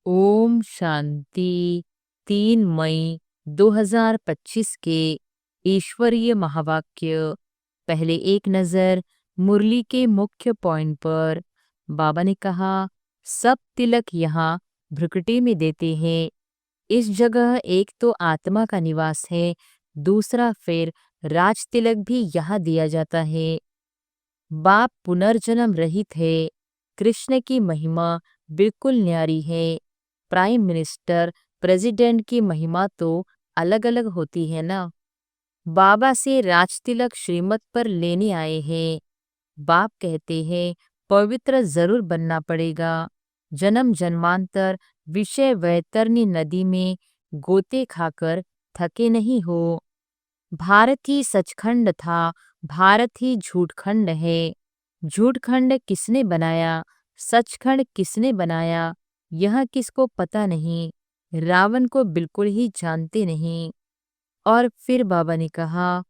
ओम शांति। 3 मई 2025 के ईश्वरीय महावाक्य। पहले एक नजर मुरली के मुख्य पॉइंट पर। बाबा ने कहा, सब तिलक यहाँ भ्रुकुटी में देते हैं। इस जगह एक तो आत्मा का निवास है, दूसरा फिर राज तिलक भी यहाँ दिया जाता है। बाप पुनर्जन्म रहित है। कृष्ण की महिमा बिल्कुल न्यारी है। प्राइम मिनिस्टर, प्रेसिडेंट की महिमा तो अलग अलग होती है ना। बाबा से राज तिलक श्रीमत पर लेने आए हैं। बाप कहते हैं, पवित्र जरूर बनना पड़ेगा। जन्म जन्मांतर विषय वैतरणी नदी में गोते खाकर थके नहीं हो। भारत ही सचखंड था, भारत ही झूठखंड है। झूठखंड किसने बनाया, सचखंड किसने बनाया, यह किसको पता नहीं। रावण को बिल्कुल ही जानते नहीं। और फिर बाबा ने कहा,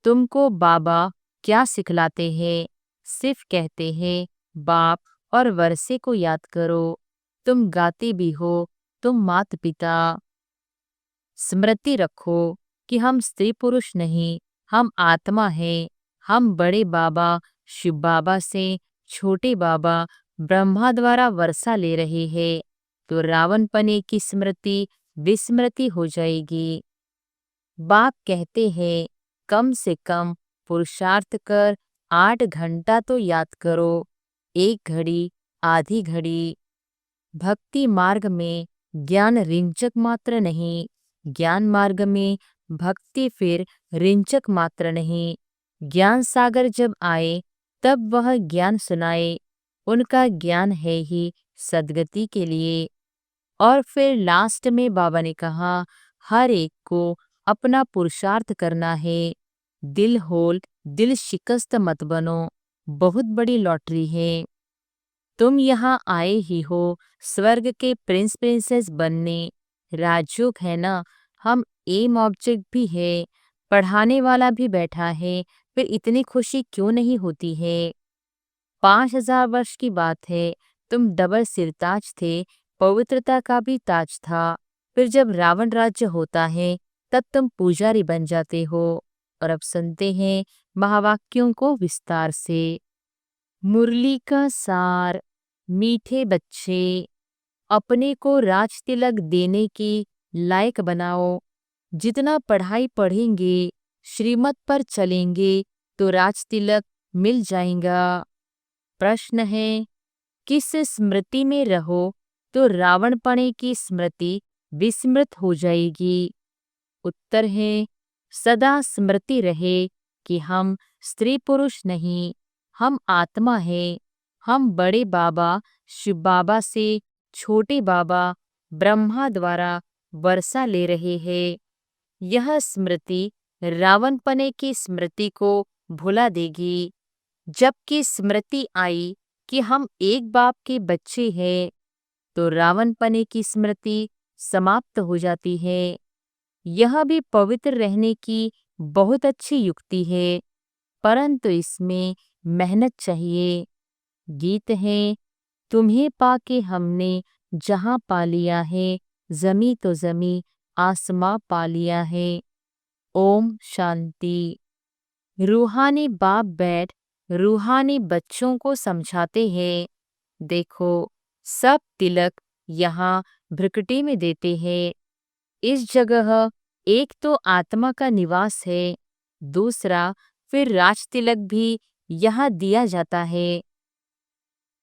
तुमको बाबा क्या सिखलाते हैं? सिर्फ कहते हैं बाप और वर्षे को याद करो। तुम गाते भी हो, तुम माता पिता। स्मृति रखो कि हम स्त्री पुरुष नहीं, हम आत्मा हैं। हम बड़े बाबा शिव बाबा से छोटे बाबा ब्रह्मा द्वारा वर्षा ले रहे हैं, तो रावण पने की स्मृति विस्मृति हो जाएगी। बाप कहते हैं, कम से कम पुरुषार्थ कर 8 घंटा तो याद करो। 1 घड़ी, आधी घड़ी। भक्ति मार्ग में ज्ञान रिंचक मात्र नहीं, ज्ञान मार्ग में भक्ति फिर रिंचक मात्र नहीं। ज्ञान सागर जब आए तब वह ज्ञान सुनाए। उनका ज्ञान है ही सद्गति के लिए। और फिर लास्ट में बाबा ने कहा, हर एक को अपना पुरुषार्थ करना है। दिल होल दिल शिकस्त मत बनो, बहुत बड़ी लॉटरी है। तुम यहाँ आए ही हो स्वर्ग के प्रिंस प्रिंसेस बनने। राजयोग है ना, हम एम ऑब्जेक्ट भी है, पढ़ाने वाला भी बैठा है, फिर इतनी खुशी क्यों नहीं होती है। 5000 वर्ष की बात है, तुम डबल सिरताज थे, पवित्रता का भी ताज था। फिर जब रावण राज्य होता है तब तुम पुजारी बन जाते हो। और अब सुनते हैं महावाक्यों को विस्तार से। मुरली का सार। मीठे बच्चे, अपने को राज तिलक देने की लायक बनाओ। जितना पढ़ाई पढ़ेंगे, श्रीमत पर चलेंगे तो राज तिलक मिल जाएगा। प्रश्न है, किस स्मृति में रहो तो रावणपणे की स्मृति विस्मृत हो जाएगी? उत्तर है, सदा स्मृति रहे कि हम स्त्री पुरुष नहीं, हम आत्मा है। हम बड़े बाबा शिव बाबा से छोटे बाबा ब्रह्मा द्वारा वर्षा ले रहे हैं। यह स्मृति रावणपने की स्मृति को भुला देगी। जबकि स्मृति आई कि हम एक बाप के बच्चे हैं, तो रावणपने की स्मृति समाप्त हो जाती है। यह भी पवित्र रहने की बहुत अच्छी युक्ति है, परंतु इसमें मेहनत चाहिए। गीत है, तुम्हें पाके हमने जहाँ पा लिया है, जमी तो जमी आसमां पा लिया है। ओम शांति। रूहानी बाप बैठ रूहानी बच्चों को समझाते हैं, देखो सब तिलक यहाँ भ्रुकुटी में देते हैं। इस जगह एक तो आत्मा का निवास है, दूसरा फिर राज तिलक भी यहाँ दिया जाता है।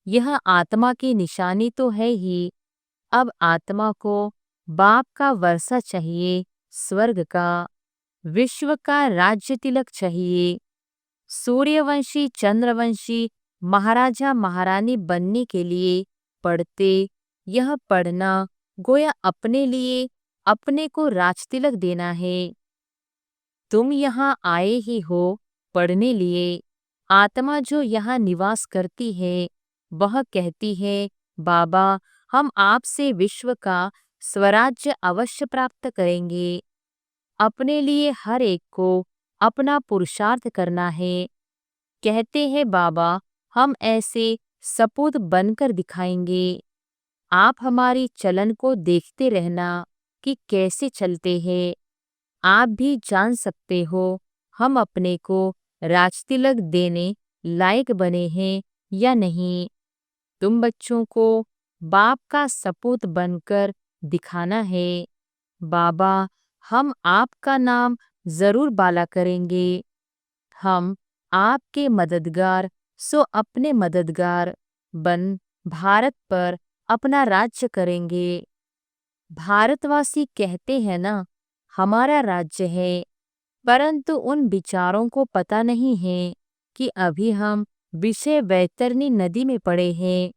यह आत्मा की निशानी तो है ही। अब आत्मा को बाप का वर्षा चाहिए, स्वर्ग का, विश्व का राज्य तिलक चाहिए। सूर्यवंशी चंद्रवंशी महाराजा महारानी बनने के लिए पढ़ते। यह पढ़ना गोया अपने लिए अपने को राज तिलक देना है। तुम यहाँ आए ही हो पढ़ने लिए। आत्मा जो यहाँ निवास करती है वह कहती है, बाबा हम आपसे विश्व का स्वराज्य अवश्य प्राप्त करेंगे। अपने लिए हर एक को अपना पुरुषार्थ करना है। कहते हैं बाबा हम ऐसे सपूत बनकर दिखाएंगे। आप हमारी चलन को देखते रहना कि कैसे चलते हैं। आप भी जान सकते हो हम अपने को राजतिलक देने लायक बने हैं या नहीं। तुम बच्चों को बाप का सपूत बनकर दिखाना है। बाबा, हम आपका नाम जरूर बाला करेंगे। हम आपके मददगार सो अपने मददगार बन भारत पर अपना राज्य करेंगे। भारतवासी कहते हैं ना, हमारा राज्य है, परंतु उन विचारों को पता नहीं है कि अभी हम विषय वैतरणी नदी में पड़े हैं।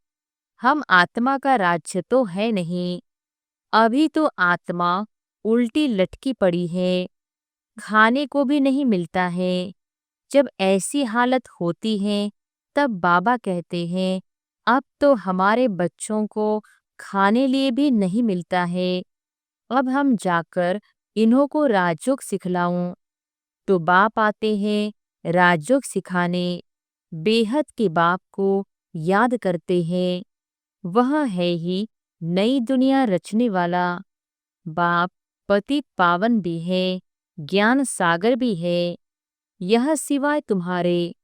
हम आत्मा का राज्य तो है नहीं। अभी तो आत्मा उल्टी लटकी पड़ी है, खाने को भी नहीं मिलता है। जब ऐसी हालत होती है तब बाबा कहते हैं अब तो हमारे बच्चों को खाने लिए भी नहीं मिलता है। अब हम जाकर इन्हों को राजयोग सिखलाऊं। तो बाप आते हैं राजयोग सिखाने। बेहद के बाप को याद करते हैं। वह है ही नई दुनिया रचने वाला। बाप पतित पावन भी है, ज्ञान सागर भी है। यह सिवाय तुम्हारे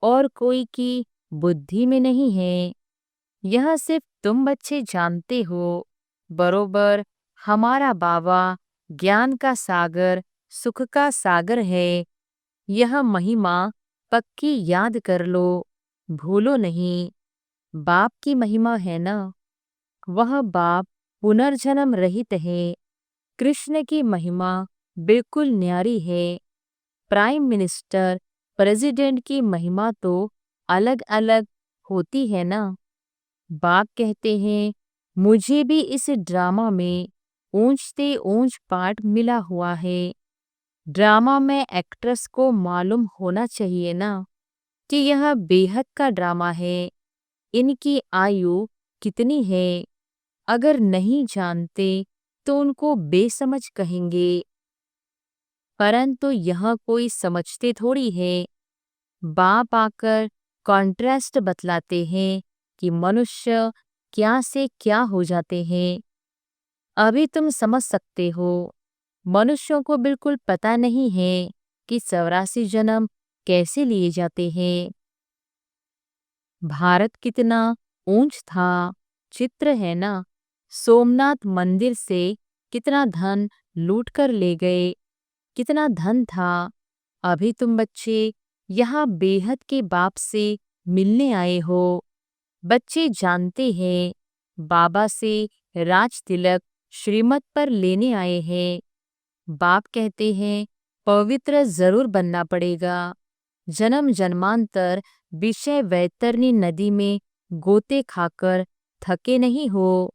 और कोई की बुद्धि में नहीं है। यह सिर्फ तुम बच्चे जानते हो। बरोबर हमारा बाबा ज्ञान का सागर, सुख का सागर है। यह महिमा पक्की याद कर लो, भूलो नहीं। बाप की महिमा है ना, वह बाप पुनर्जन्म रहित है। कृष्ण की महिमा बिल्कुल न्यारी है। प्राइम मिनिस्टर, प्रेसिडेंट की महिमा तो अलग अलग होती है ना। बाप कहते हैं मुझे भी इस ड्रामा में ऊंचते ऊंच पार्ट मिला हुआ है। ड्रामा में एक्ट्रेस को मालूम होना चाहिए ना कि यह बेहद का ड्रामा है। इनकी आयु कितनी है? अगर नहीं जानते तो उनको बेसमझ कहेंगे, परंतु यह कोई समझते थोड़ी है। बाप आकर कॉन्ट्रास्ट बतलाते हैं कि मनुष्य क्या से क्या हो जाते हैं। अभी तुम समझ सकते हो। मनुष्यों को बिल्कुल पता नहीं है कि 84 जन्म कैसे लिए जाते हैं। भारत कितना ऊंच था, चित्र है ना। सोमनाथ मंदिर से कितना धन लूट कर ले गए, कितना धन था। अभी तुम बच्चे यहाँ बेहद के बाप से मिलने आए हो। बच्चे जानते हैं बाबा से राज तिलक श्रीमत पर लेने आए हैं। बाप कहते हैं पवित्र जरूर बनना पड़ेगा। जन्म जन्मांतर विषय वैतरणी नदी में गोते खाकर थके नहीं हो।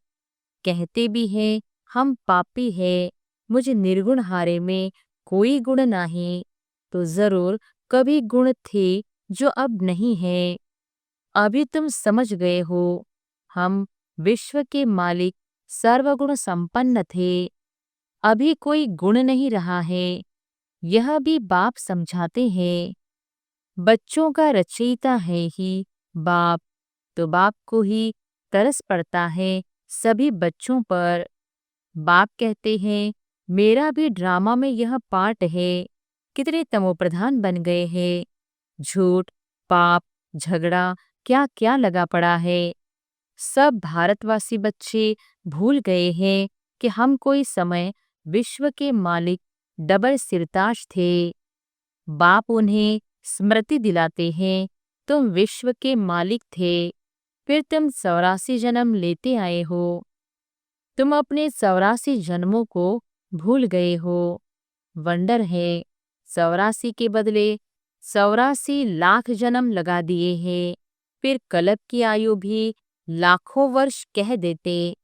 कहते भी हैं हम पापी है, मुझे निर्गुण हारे में कोई गुण नहीं। तो जरूर कभी गुण थे जो अब नहीं है। अभी तुम समझ गए हो हम विश्व के मालिक सर्वगुण संपन्न थे। अभी कोई गुण नहीं रहा है। यह भी बाप समझाते हैं। बच्चों का रचयिता है ही बाप, तो बाप को ही तरस पड़ता है सभी बच्चों पर। बाप कहते हैं मेरा भी ड्रामा में यह पार्ट है। कितने तमोप्रधान बन गए हैं। झूठ, पाप, झगड़ा क्या क्या लगा पड़ा है। सब भारतवासी बच्चे भूल गए हैं कि हम कोई समय विश्व के मालिक डबल सिरताज थे। बाप उन्हें स्मृति दिलाते हैं तुम विश्व के मालिक थे, फिर तुम 84 जन्म लेते आए हो। तुम अपने 84 जन्मों को भूल गए हो। वंडर है 84 के बदले 84 लाख जन्म लगा दिए हैं। फिर कल्प की आयु भी लाखों वर्ष कह देते।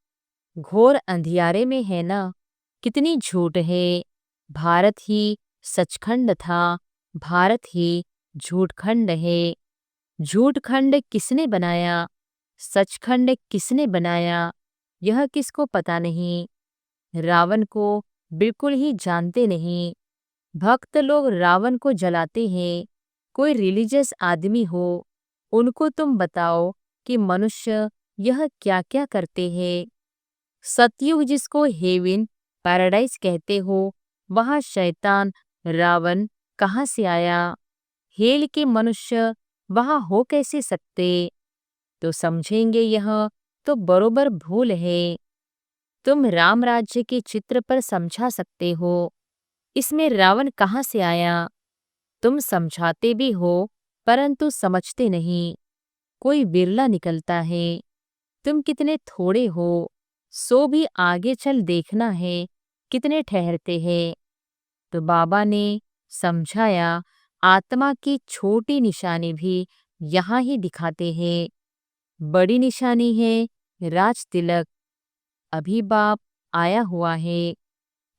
घोर अंधियारे में है ना, कितनी झूठ है। भारत ही सचखंड था, भारत ही झूठखंड है। झूठखंड किसने बनाया, सचखंड किसने बनाया, यह किसको पता नहीं। रावण को बिल्कुल ही जानते नहीं। भक्त लोग रावण को जलाते हैं। कोई रिलीजियस आदमी हो, उनको तुम बताओ कि मनुष्य यह क्या क्या करते हैं। सतयुग जिसको हेवन पैराडाइज कहते हो, वहाँ शैतान रावण कहाँ से आया? हेल के मनुष्य वहाँ हो कैसे सकते? तो समझेंगे यह तो बरोबर भूल है। तुम राम राज्य के चित्र पर समझा सकते हो, इसमें रावण कहाँ से आया? तुम समझाते भी हो परंतु समझते नहीं, कोई बिरला निकलता है। तुम कितने थोड़े हो, सो भी आगे चल देखना है कितने ठहरते हैं। तो बाबा ने समझाया, आत्मा की छोटी निशानी भी यहाँ ही दिखाते हैं। बड़ी निशानी है राज तिलक। अभी बाप आया हुआ है,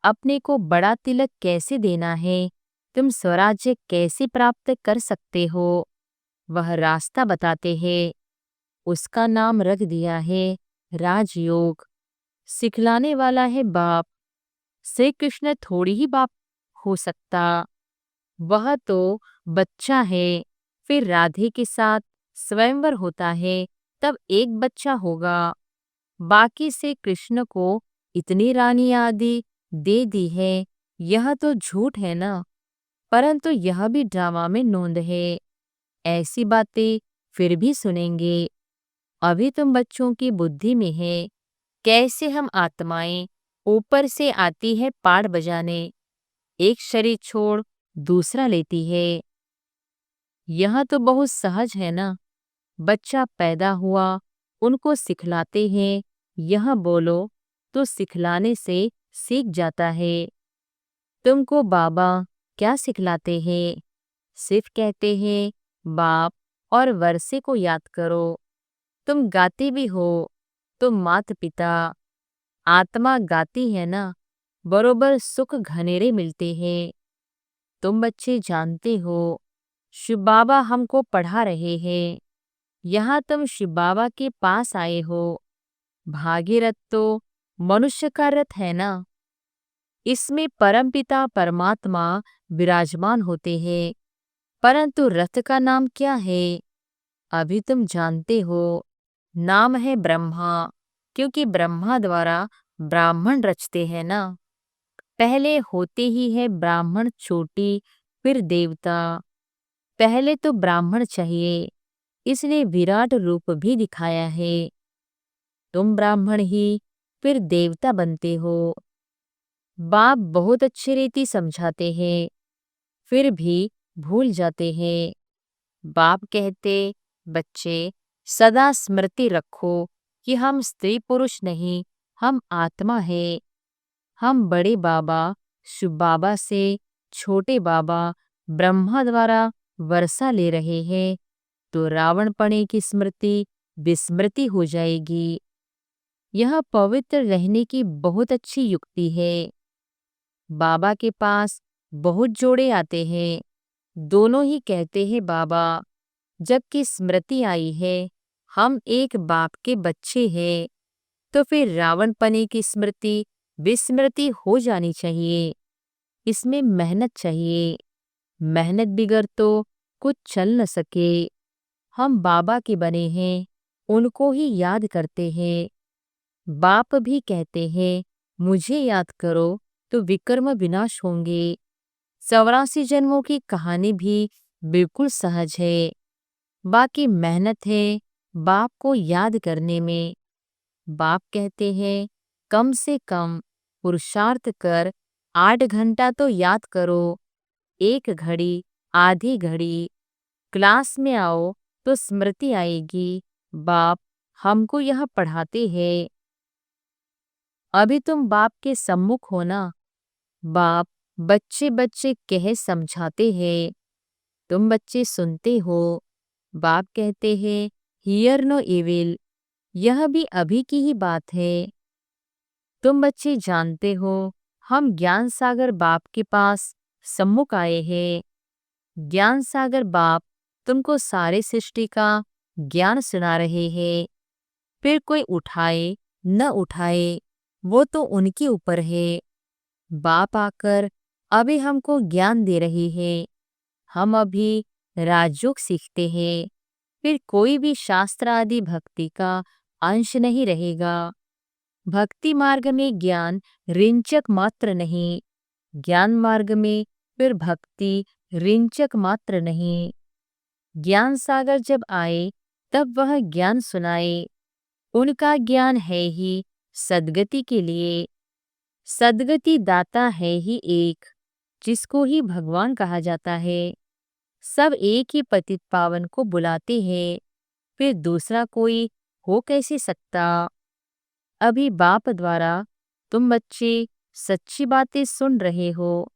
अपने को बड़ा तिलक कैसे देना है, तुम स्वराज्य कैसे प्राप्त कर सकते हो, वह रास्ता बताते हैं। उसका नाम रख दिया है राजयोग। सिखलाने वाला है बाप। श्री कृष्ण थोड़ी ही बाप हो सकता, वह तो बच्चा है। फिर राधे के साथ स्वयंवर होता है, तब एक बच्चा होगा। बाकी से कृष्ण को इतनी रानी आदि दे दी है, यह तो झूठ है ना। परंतु यह भी ड्रामा में नोंद है। ऐसी बातें फिर भी सुनेंगे। अभी तुम बच्चों की बुद्धि में है, कैसे हम आत्माएं ऊपर से आती है पाड़ बजाने, एक शरीर छोड़ दूसरा लेती है। यह तो बहुत सहज है ना। बच्चा पैदा हुआ, उनको सिखलाते हैं, यह बोलो तो सिखलाने से सीख जाता है। तुमको बाबा क्या सिखलाते हैं? सिर्फ कहते हैं बाप और वर्षे को याद करो। तुम गाते भी हो, तुम माता पिता आत्मा गाती है ना, बरोबर सुख घनेरे मिलते हैं। तुम बच्चे जानते हो, शिव बाबा हमको पढ़ा रहे हैं। यहाँ तुम शिव बाबा के पास आए हो। भागीरथ तो मनुष्य का रथ है ना, इसमें परमपिता परमात्मा विराजमान होते हैं। परंतु रथ का नाम क्या है? अभी तुम जानते हो, नाम है ब्रह्मा, क्योंकि ब्रह्मा द्वारा ब्राह्मण रचते हैं ना। पहले होते ही है ब्राह्मण चोटी, फिर देवता। पहले तो ब्राह्मण चाहिए, इसने विराट रूप भी दिखाया है। तुम ब्राह्मण ही फिर देवता बनते हो। बाप बहुत अच्छी रीति समझाते हैं, फिर भी भूल जाते हैं। बाप कहते, बच्चे सदा स्मृति रखो कि हम स्त्री पुरुष नहीं, हम आत्मा है। हम बड़े बाबा शिव बाबा से छोटे बाबा ब्रह्मा द्वारा वर्षा ले रहे हैं, तो रावणपणे की स्मृति विस्मृति हो जाएगी। यह पवित्र रहने की बहुत अच्छी युक्ति है। बाबा के पास बहुत जोड़े आते हैं, दोनों ही कहते हैं बाबा। जबकि स्मृति आई है, हम एक बाप के बच्चे हैं, तो फिर रावणपने की स्मृति विस्मृति हो जानी चाहिए। इसमें मेहनत चाहिए, मेहनत बिगर तो कुछ चल न सके। हम बाबा के बने हैं, उनको ही याद करते हैं। बाप भी कहते हैं, मुझे याद करो तो विकर्म विनाश होंगे। 84 जन्मों की कहानी भी बिल्कुल सहज है। बाकी मेहनत है बाप को याद करने में। बाप कहते हैं, कम से कम पुरुषार्थ कर 8 घंटा तो याद करो। एक घड़ी, आधी घड़ी क्लास में आओ तो स्मृति आएगी, बाप हमको यह पढ़ाते हैं। अभी तुम बाप के सम्मुख हो ना। बाप बच्चे बच्चे कह समझाते हैं, तुम बच्चे सुनते हो। बाप कहते हैं, हियर नो इविल, यह भी अभी की ही बात है। तुम बच्चे जानते हो, हम ज्ञान सागर बाप के पास सम्मुख आए हैं। ज्ञान सागर बाप तुमको सारे सृष्टि का ज्ञान सुना रहे हैं। फिर कोई उठाए न उठाए, वो तो उनके ऊपर है। बाप आकर अभी हमको ज्ञान दे रही है। हम अभी राजयोग सीखते हैं, फिर कोई भी शास्त्र आदि भक्ति का अंश नहीं रहेगा। भक्ति मार्ग में ज्ञान रिंचक मात्र नहीं, ज्ञान मार्ग में फिर भक्ति रिंचक मात्र नहीं। ज्ञान सागर जब आए तब वह ज्ञान सुनाए, उनका ज्ञान है ही सद्गति के लिए। सद्गति दाता है ही एक, जिसको ही भगवान कहा जाता है। सब एक ही पतित पावन को बुलाते हैं, फिर दूसरा कोई हो कैसे सकता। अभी बाप द्वारा तुम बच्चे सच्ची बातें सुन रहे हो।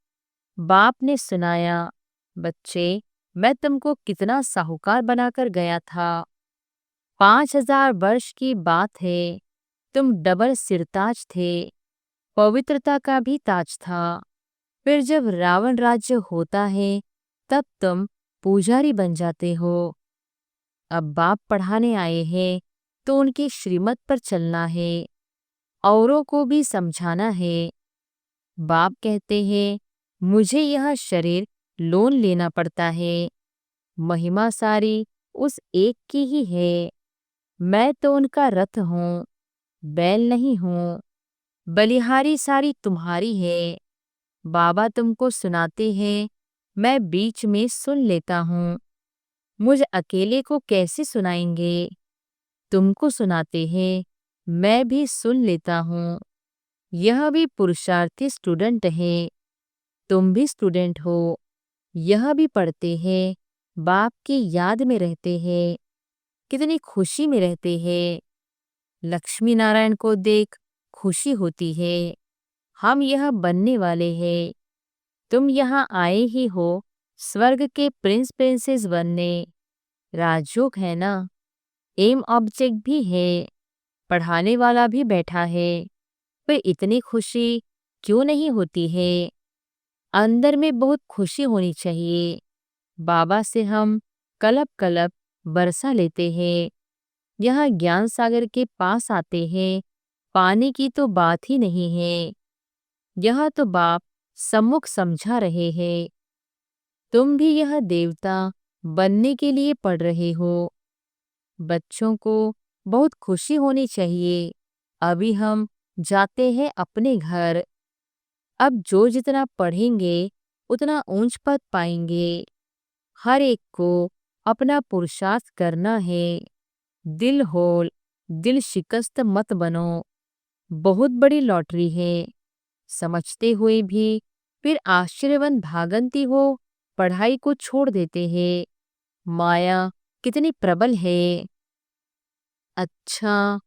बाप ने सुनाया, बच्चे मैं तुमको कितना साहूकार बनाकर गया था। 5000 वर्ष की बात है, तुम डबल सिरताज थे, पवित्रता का भी ताज था। फिर जब रावण राज्य होता है तब तुम पुजारी बन जाते हो। अब बाप पढ़ाने आए हैं तो उनकी श्रीमत पर चलना है, औरों को भी समझाना है। बाप कहते हैं मुझे यह शरीर लोन लेना पड़ता है, महिमा सारी उस एक की ही है। मैं तो उनका रथ हूँ, बैल नहीं हूँ, बलिहारी सारी तुम्हारी है। बाबा तुमको सुनाते हैं, मैं बीच में सुन लेता हूँ। मुझ अकेले को कैसे सुनाएंगे? तुमको सुनाते हैं, मैं भी सुन लेता हूँ। यह भी पुरुषार्थी स्टूडेंट है, तुम भी स्टूडेंट हो। यह भी पढ़ते हैं, बाप की याद में रहते हैं, कितनी खुशी में रहते हैं। लक्ष्मी नारायण को देख खुशी होती है। हम यह बनने वाले हैं। तुम यहाँ आए ही हो स्वर्ग के प्रिंस प्रिंसेस बनने। राजयोग है ना, एम ऑब्जेक्ट भी है, पढ़ाने वाला भी बैठा है, पर इतनी खुशी क्यों नहीं होती है? अंदर में बहुत खुशी होनी चाहिए। बाबा से हम कलब कलब बरसा लेते हैं। यहाँ ज्ञान सागर के पास आते हैं, पानी की तो बात ही नहीं है। यह तो बाप सम्मुख समझा रहे हैं। तुम भी यह देवता बनने के लिए पढ़ रहे हो। बच्चों को बहुत खुशी होनी चाहिए। अभी हम जाते हैं अपने घर। अब जो जितना पढ़ेंगे उतना ऊंच पद पाएंगे। हर एक को अपना पुरुषार्थ करना है। दिल होल, दिल शिकस्त मत बनो। बहुत बड़ी लॉटरी है। समझते हुए भी फिर आश्चर्यवन भागंती हो पढ़ाई को छोड़ देते हैं। माया कितनी प्रबल है। अच्छा,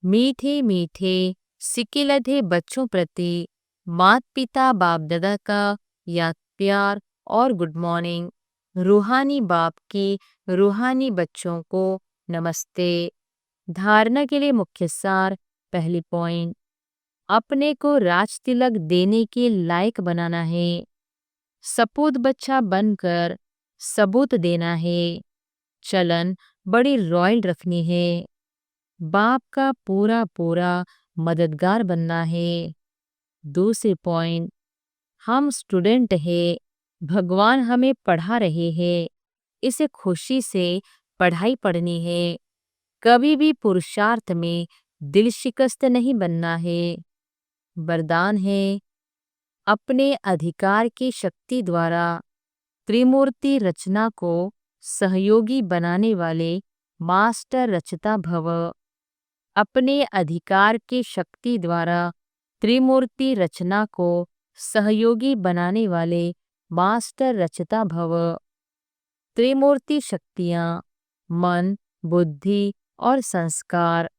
मीठे मीठे सिक्के लधे बच्चों प्रति माता पिता बाप दादा का याद प्यार और गुड मॉर्निंग। रूहानी बाप की रूहानी बच्चों को नमस्ते। धारणा के लिए मुख्य सार, पहली पॉइंट, अपने को राज तिलक देने के लायक बनाना है। सपूत बच्चा बनकर सबूत देना है। चलन बड़ी रॉयल रखनी है। बाप का पूरा पूरा मददगार बनना है। दूसरी पॉइंट, हम स्टूडेंट हैं, भगवान हमें पढ़ा रहे हैं, इसे खुशी से पढ़ाई पढ़नी है। कभी भी पुरुषार्थ में दिल शिकस्त नहीं बनना है। वरदान है, अपने अधिकार की शक्ति द्वारा त्रिमूर्ति रचना को सहयोगी बनाने वाले मास्टर रचता भव। अपने अधिकार की शक्ति द्वारा त्रिमूर्ति रचना को सहयोगी बनाने वाले मास्टर रचता भव। त्रिमूर्ति शक्तियाँ मन, बुद्धि और संस्कार,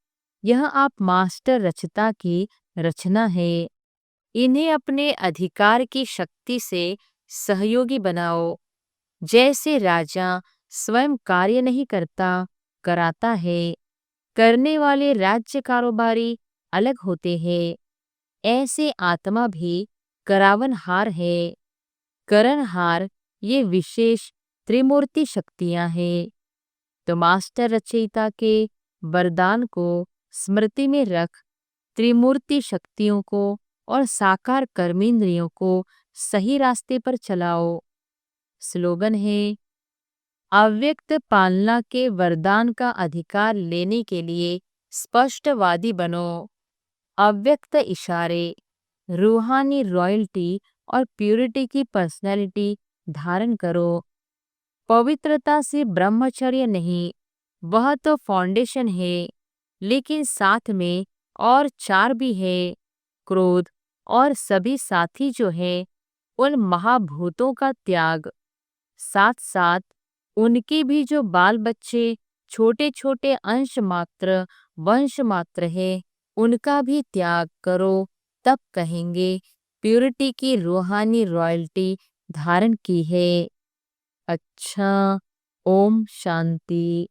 यह आप मास्टर रचता की रचना है। इन्हें अपने अधिकार की शक्ति से सहयोगी बनाओ। जैसे राजा स्वयं कार्य नहीं करता, कराता है। करने वाले राज्य कारोबारी अलग होते हैं। ऐसे आत्मा भी करावनहार है। करणहार ये विशेष त्रिमूर्ति शक्तियां हैं। तो मास्टर रचयिता के वरदान को स्मृति में रख त्रिमूर्ति शक्तियों को और साकार कर्मेंद्रियों को सही रास्ते पर चलाओ। स्लोगन है, अव्यक्त पालना के वरदान का अधिकार लेने के लिए स्पष्टवादी बनो। अव्यक्त इशारे, रूहानी रॉयल्टी और प्यूरिटी की पर्सनैलिटी धारण करो। पवित्रता से ब्रह्मचर्य नहीं, वह तो फाउंडेशन है, लेकिन साथ में और चार भी है, क्रोध और सभी साथी जो है, उन महाभूतों का त्याग। साथ साथ उनके भी जो बाल बच्चे छोटे छोटे अंश मात्र वंश मात्र है, उनका भी त्याग करो, तब कहेंगे प्यूरिटी की रूहानी रॉयल्टी धारण की है। अच्छा, ओम शांति।